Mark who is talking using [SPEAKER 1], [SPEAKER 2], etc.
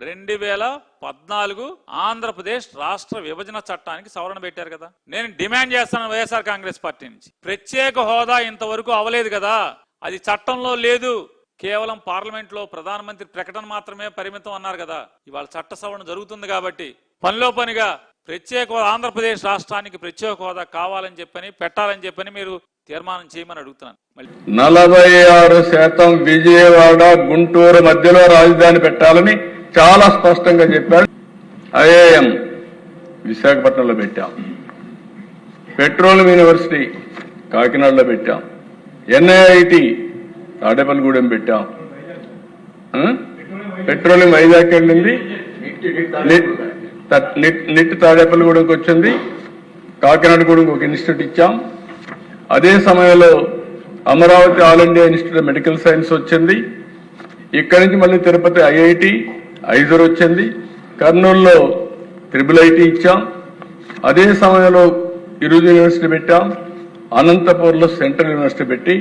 [SPEAKER 1] 2014 ఆంధ్రప్రదేశ్ రాష్ట్ర విభజన చట్టానికి సవరణ పెట్టారు కదా. నేను డిమాండ్ చేస్తాను వైఎస్ఆర్ కాంగ్రెస్ పార్టీ నుంచి, ప్రత్యేక హోదా ఇంతవరకు అవలేదు కదా, అది చట్టంలో లేదు, కేవలం పార్లమెంట్ లో ప్రధానమంత్రి ప్రకటన మాత్రమే పరిమితం అన్నారు కదా. ఇవాళ చట్ట సవరణ జరుగుతుంది కాబట్టి పనిలో పనిగా ప్రత్యేక ఆంధ్రప్రదేశ్ రాష్ట్రానికి ప్రత్యేక హోదా కావాలని చెప్పని పెట్టాలని చెప్పని మీరు తీర్మానం చేయమని అడుగుతున్నాను.
[SPEAKER 2] 46% విజయవాడ గుంటూరు మధ్యలో రాజధాని పెట్టాలని చాలా స్పష్టంగా చెప్పాడు. ఐఐఎం విశాఖపట్నంలో పెట్టాం, పెట్రోలియం యూనివర్సిటీ కాకినాడలో పెట్టాం, ఎన్ఐఐటి తాడేపల్లిగూడెం పెట్టాం, పెట్రోలియం వైజాగ్ వెళ్ళింది, నిట్ తాడేపల్లిగూడెంకి వచ్చింది, కాకినాడగూడెంకి ఒక ఇన్స్టిట్యూట్ ఇచ్చాం. అదే సమయంలో Amaravati all India institute of medical science వచ్చింది. ఇక్కడి నుంచి మళ్ళీ తిరుపతి ఐఐటి ఐజర్ వచ్చింది. కర్నూలులో IIIT ఇచ్చాం. అదే సమయంలో ఇరుజు యూనివర్సిటీ పెట్టాం. అనంతపూర్లో సెంట్రల్ యూనివర్సిటీ పెట్టి